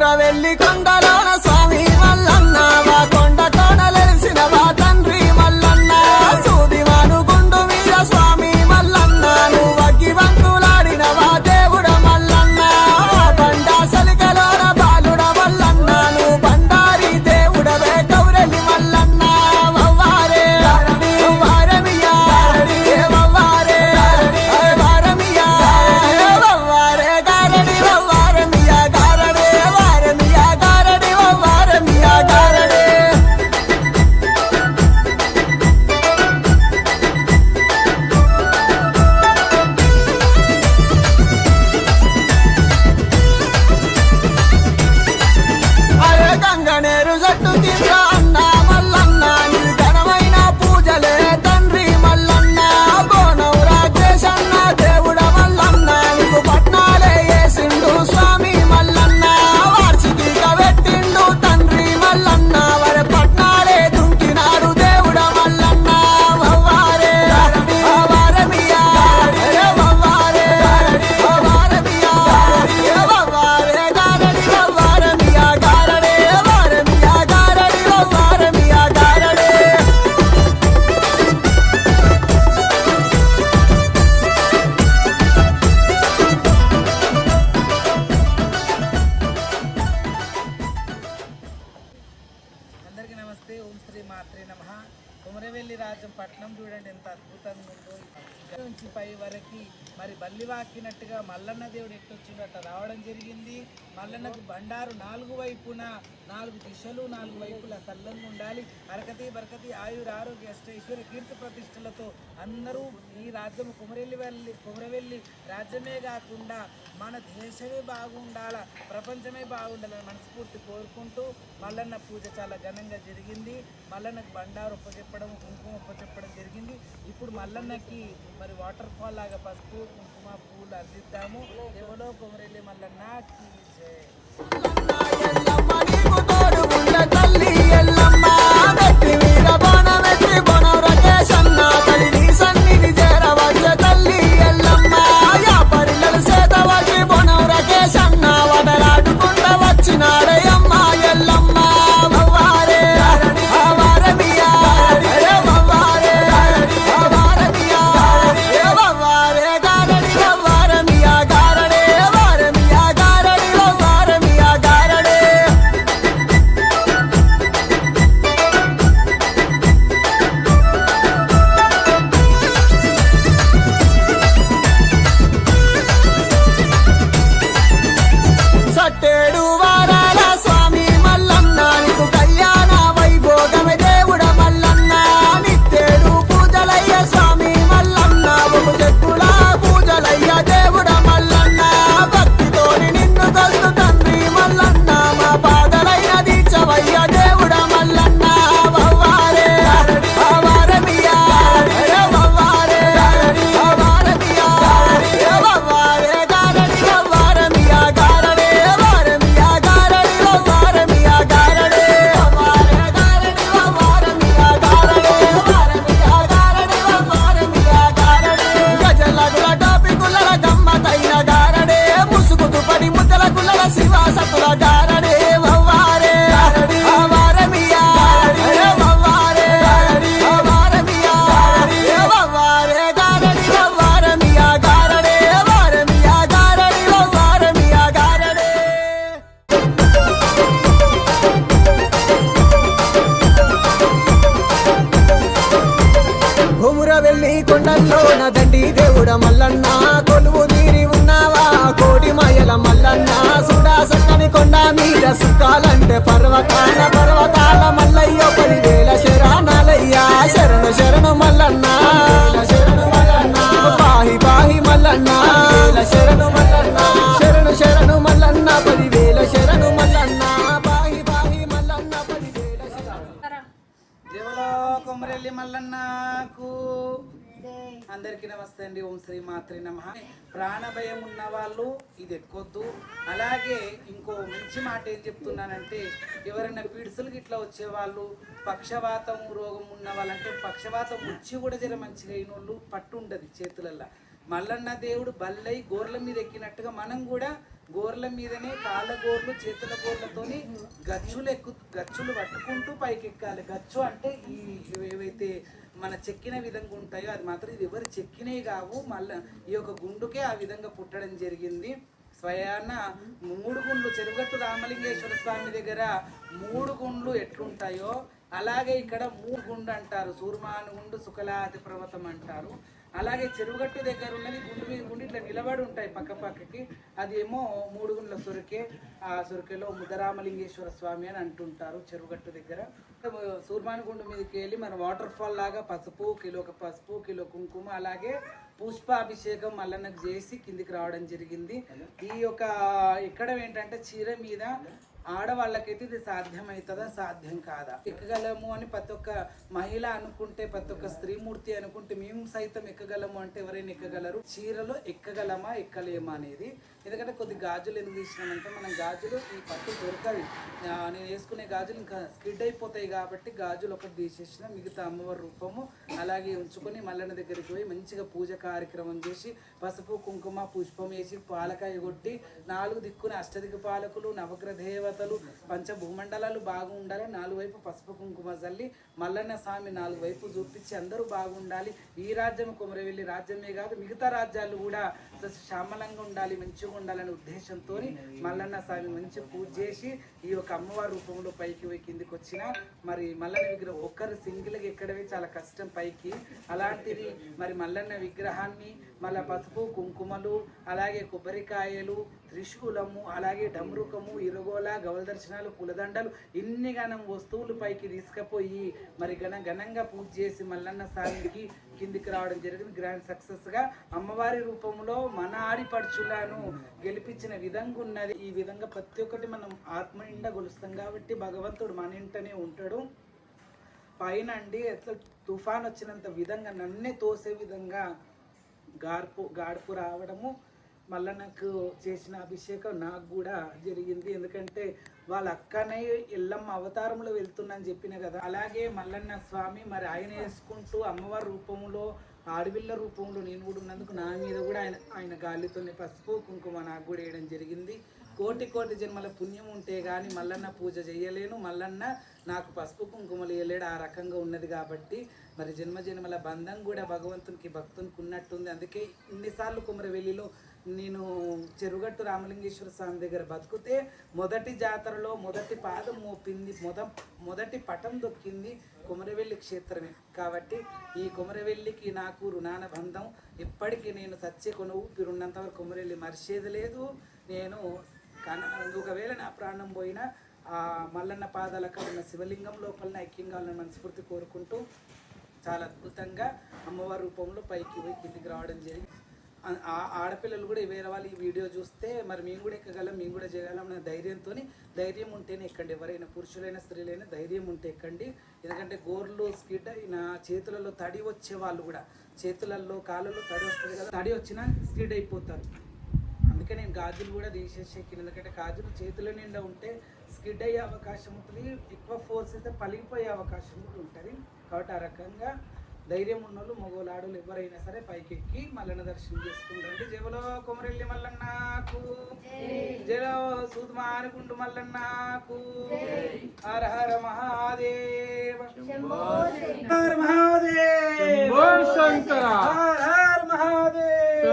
కొమురవెల్లి కొండలోన స్వామి మల్లన్న వా కొండ కోనలెలిసిన వా తండ్రి మల్లన్న సూదివాను గుండు మీద స్వామి మల్లన్న నువ్వు అగ్గి వంతులాడిన వా దేవుడ మల్లన్న బండా సలికలోన బాలుడ మల్లన్న నువ్వు బండారి దేవుడవే కౌరెల్లి మల్లన్న వవ్వారే వారమియా వవ్వారే వారమియా వవ్వారే గారడి వవ్వారమియా గారడే వారమియా గారడి వవ్వారమియా గారడే అరే గంగనేరు జట్టు కింద అన్న మల్లన్న నీ ఘనమైన పూజలే తండ్రి మల్లన్న బోనం రాజేశన్న దేవుడ మల్లన్న నీకు పట్నాలే వేసిండు స్వామి మల్లన్న వార్షిక పెట్టిండు తండ్రి మల్లన్న వర పట్నాలే దుంకినాడు దేవుడ మల్లన్న వవ్వారే వారమియా వవ్వారే వారమియా వవ్వారే గారడి వవ్వారమియా గారడే వారమియా గారడి వవ్వారమియా గారడే అందరికీ నమస్తే. ఓం శ్రీ మాత్రే నమః. కొమరవెల్లి రాజ్యం పట్నం చూడండి ఎంత అద్భుతంగా ఉందో. ఇక్కడ నుంచి పై వరకు మరి బల్లి వాకినట్టుగా మల్లన్న దేవుడు ఎట్టొచ్చిందో అట్లా రావడం జరిగింది. మల్లన్నకు బండారు నాలుగు వైపున 4 దిశలు 4 వైపులా సల్లంగా ఉండాలి. అరకతి బరకతి ఆయుర ఆరోగ్య అష్టైశ్వర్య కీర్తి ప్రతిష్టలతో అందరూ ఈ రాజ్యం కొమరవెల్లి రాజ్యమే కాకుండా మన దేశమే బాగుండాల, ప్రపంచమే బాగుండాలని మనస్ఫూర్తి కోరుకుంటూ మల్లన్న పూజ చాలా ఘనంగా జరిగింది. మల్లన్నకు బండారు ఒప్పచెప్పడం, కుంకుమ ఒప్పచెప్పడం జరిగింది. ఇప్పుడు మల్లన్నకి మరి వాటర్ ఫాల్ లాగా పసుపు కుంకుమ పూలు అందిద్దాము. ఎవరో కొమరెల్లి మల్లన్న కీ జై. ఎల్లమ్మ నీకు తోడు ఉండ తల్లి ఎల్లమ్మ గట్టి మీద బోనమెత్తి బోనం రకేశన్న తల్లి నీ సన్నిధి చేరవచ్చ తల్లి ఎల్లమ్మ యాపరిల్లలు సేత వచ్చి బోనం రకేశన్న వడలాడుకుంట వచ్చినాడయమ్మ ఎల్లమ్మ వవ్వారే వారమియా వవ్వారే వారమియా వవ్వారే గారడి వవ్వారమియా గారడే వారమియా గారడి వవ్వారమియా గారడే సట్టేడు వారాల స్వామి మల్లన్న నీకు కళ్యాణ వైభోగమే దేవుడ మల్లన్న నిత్తేడు పూజలయ్య స్వామి మల్లన్న ఒక చెక్కుల పూజలయ్య దేవుడ మల్లన్న భక్తితోని నిన్ను గల్లు తండ్రి మల్లన్న మా పాదలైన దీచవయ్య దేవుడ మల్లన్న వవ్వారే వారమియా వవ్వారే వారమియా వవ్వారే గారడి వవ్వారమియా గారడే వారమియా గారడి వవ్వారమియా గారడే వవ్వారే గారడి వవ్వారమియా గారడే వారమియా గారడి వవ్వారమియా గారడే గజలగుల టాపికుల గమ్మతైన గారడే ముసుగుతు పడి ముద్దల కుల్లల శివాసతుల గారడే వవ్వారే వారమియా వవ్వారే వారమియా వవ్వారే గారడి వవ్వారమియా గారడే వారమియా గారడి వవ్వారమియా గారడే కొమురవెల్లి కొండల్లో దండి దేవుడ మల్లన్న కొలువు తీరి ఉన్నావా కోడి మాయల మల్లన్న సుడా సక్కని కొండ మీద సుక్కాలంటే పర్వతాల మల్లయ్యో 10,000 శరణాలయ్యా శరణు శరణు మల్లన్న శరణు మల్లన్న పాహి పాహి మల్లన్న శరణు మల్లన్న శరణు శరణు మల్లన్న 10,000 శరణు మల్లన్న పాహి పాహి మల్లన్న 10,000 శరణు. దేవులో కొమరెల్లి మల్లన్నకు అందరికీ నమస్తే అండి. ఓం శ్రీ మాత్రే నమః. ప్రాణభయం ఉన్న వాళ్ళు ఇది ఎక్కొద్దు. అలాగే ఇంకో మంచి మాట ఏం చెప్తున్నానంటే ఎవరైనా పిడుసులకి ఇట్లా వచ్చేవాళ్ళు, పక్షవాతం రోగం ఉన్న వాళ్ళంటే పక్షవాతం వచ్చి కూడా జర మంచిగా అయిన వాళ్ళు పట్టు ఉంటుంది చేతులల్లో. మల్లన్న దేవుడు బల్లై గోర్ల మీద ఎక్కినట్టుగా మనం కూడా గోర్ల మీదనే కాళ్ళ గోర్లు చేతుల గోర్లతోని గచ్చులు పట్టుకుంటూ పైకి ఎక్కాలి. గచ్చు అంటే ఈ ఏవైతే మన చెక్కిన విధంగా ఉంటాయో అది మాత్రం ఇది ఎవరు చెక్కినవి కావు. మళ్ళీ ఈ యొక్క గుండుకే ఆ విధంగా పుట్టడం జరిగింది. స్వయాన 3 గుండ్లు చెరుగట్టు రామలింగేశ్వర స్వామి దగ్గర 3 గుండ్లు ఎట్లుంటాయో అలాగే ఇక్కడ 3 గుండు అంటారు. సూర్మాను గుండు, శుకలాది పర్వతం అంటారు. అలాగే చెరువుగట్టు దగ్గర ఉన్నది గుండు మీద గుండు ఇట్లా నిలబడి ఉంటాయి పక్క పక్కకి. అది ఏమో 3 గుండ్ల సొరకే. ఆ సొరకెలో ముద్దరామలింగేశ్వర స్వామి అని అంటుంటారు చెరువుగట్టు దగ్గర. సూర్మాను గుండు మీదకి వెళ్ళి మన వాటర్ ఫాల్ లాగా పసుపు, కిలో కుంకుమ, అలాగే పుష్పాభిషేకం మల్లన్నకు చేసి కిందికి రావడం జరిగింది. ఈ యొక్క ఎక్కడం ఏంటంటే చీర మీద ఆడవాళ్ళకైతే ఇది సాధ్యమవుతుందా సాధ్యం కాదా, ఎక్కగలము అని ప్రతి ఒక్క మహిళ అనుకుంటే, ప్రతి ఒక్క స్త్రీమూర్తి అనుకుంటే మేము సైతం ఎక్కగలము అంటే ఎవరైనా ఎక్కగలరు. చీరలో ఎక్కగలమా ఎక్కలేమా అనేది. ఎందుకంటే కొద్ది గాజులు ఎందుకు తీసినామంటే మనం గాజులు ఈ పట్టు దొరకవి, నేను వేసుకునే గాజులు ఇంకా స్కిడ్ అయిపోతాయి కాబట్టి గాజులు ఒకటి తీసేసిన, మిగతా అమ్మవారి రూపము అలాగే ఉంచుకొని మల్లన్న దగ్గరికి పోయి మంచిగా పూజ కార్యక్రమం చేసి పసుపు కుంకుమ పుష్పం వేసి పాలకాయ కొట్టి 4 దిక్కున అష్టదిక్కు పాలకులు నవగ్రహ దేవతలు పంచభూమండలాలు బాగుండాలి. 4 వైపు పసుపు కుంకుమ చల్లి మల్లన్న స్వామి 4 వైపు చూపించి అందరూ బాగుండాలి. ఈ రాజ్యం కొమరవెల్లి రాజ్యమే కాదు మిగతా రాజ్యాలు కూడా శ్యామలంగా ఉండాలి, మంచిగా ఉండాలనే ఉద్దేశంతో మల్లన్న స్వామి మంచి పూజ చేసి ఈ యొక్క అమ్మవారి రూపంలో పైకి పోయి కిందికి వచ్చిన మరి మల్లన్న విగ్రహం ఒక్కరు సింగిల్గా ఎక్కడమే చాలా కష్టం పైకి. అలాంటిది మరి మల్లన్న విగ్రహాన్ని మళ్ళీ పసుపు కుంకుమలు అలాగే కొబ్బరికాయలు త్రిశూలము అలాగే డమరుకము ఇరుగోల గౌల దర్శనాలు పూలదండలు ఇన్ని గణం వస్తువులు పైకి తీసుకుపోయి మరి ఘనంగా పూజ చేసి మల్లన్న స్వామికి కిందికి రావడం జరిగింది. గ్రాండ్ సక్సెస్గా అమ్మవారి రూపంలో మన ఆడిపడుచులను గెలిపించిన విధంగా ఉన్నది. ఈ విధంగా ప్రతి ఒక్కటి మనం ఆత్మ నిండా గొలుస్తాం కాబట్టి భగవంతుడు మన ఇంటనే ఉంటాడు. పైన అండి ఎట్లా తుఫాన్ వచ్చినంత విధంగా నన్నే తోసే విధంగా గాడుపు రావడము మల్లన్నకు చేసిన అభిషేకం నాకు కూడా జరిగింది. ఎందుకంటే వాళ్ళ అక్కనే ఎల్లమ్మ అవతారంలో వెళ్తున్నా చెప్పిన కదా. అలాగే మల్లన్న స్వామి మరి ఆయన వేసుకుంటూ అమ్మవారి రూపంలో ఆడవిళ్ళ రూపంలో నేను కూడా ఉన్నందుకు నా మీద కూడా ఆయన గాలితోనే పసుపు కుంకుమ నాకు కూడా వేయడం జరిగింది. కోటి జన్మల పుణ్యం ఉంటే కానీ మల్లన్న పూజ చేయలేను, మల్లన్న నాకు పసుపు కుంకుమలు వేయలేడు. ఆ రకంగా ఉన్నది కాబట్టి మరి జన్మల బంధం కూడా భగవంతునికి భక్తునికి ఉన్నట్టుంది. అందుకే ఇన్నిసార్లు కొమరవెల్లిలో నేను చెరుగట్టు రామలింగేశ్వర స్వామి దగ్గర బతుకుతే మొదటి జాతరలో మొదటి పాదం మోపింది, మొదటి పటం దొక్కింది కొమరవెల్లి క్షేత్రమే. కాబట్టి ఈ కొమరవెల్లికి నాకు రుణాన బంధం ఎప్పటికీ. నేను సత్య ఊపిరున్నంత వరకు కొమరవెల్లి మర్చేది లేదు. నేను ఒకవేళ నా ప్రాణం పోయినా ఆ మల్లన్న పాదాలకు ఉన్న శివలింగం లోపల ఐక్యం కావాలని మనస్ఫూర్తి కోరుకుంటూ చాలా అద్భుతంగా అమ్మవారి రూపంలో పైకి పోయి కిందికి రావడం జరిగింది. ఆడపిల్లలు కూడా వేరే వాళ్ళు ఈ వీడియో చూస్తే మరి మేము కూడా ఎక్కగలం, మేము కూడా చేయగలం అనే ధైర్యం ఉంటేనే ఎక్కండి. ఎవరైనా పురుషులైనా స్త్రీలైనా ధైర్యం ఉంటే ఎక్కండి. ఎందుకంటే గోర్లు స్కిడ్ అయిన చేతులలో తడి వచ్చే వాళ్ళు కూడా, చేతులలో కాళ్ళలో తడి వస్తుంది కదా, తడి వచ్చినా స్కిడ్ అయిపోతారు. అందుకే నేను గాజులు కూడా తీసేసి ఎక్కిన. ఎందుకంటే గాజులు చేతుల నిండా ఉంటే స్కిడ్ అయ్యే అవకాశం ఉంటుంది, ఎక్కువ ఫోర్స్ అయితే పలిగిపోయే అవకాశం కూడా ఉంటుంది. కాబట్టి ఆ రకంగా ధైర్యం ఉన్నోళ్ళు మగోళ్ళు ఆడోళ్ళు ఎవరైనా సరే పైకి ఎక్కి మల్లన్న దర్శనం చేసుకుంటారండి. జయలో కొమరెల్లి మల్లన్నకు, జయలో సూద్మానుకుండు మల్లన్నకు, హర హర మహాదేవ, హర మహాదేవ, హర హర మహాదేవ,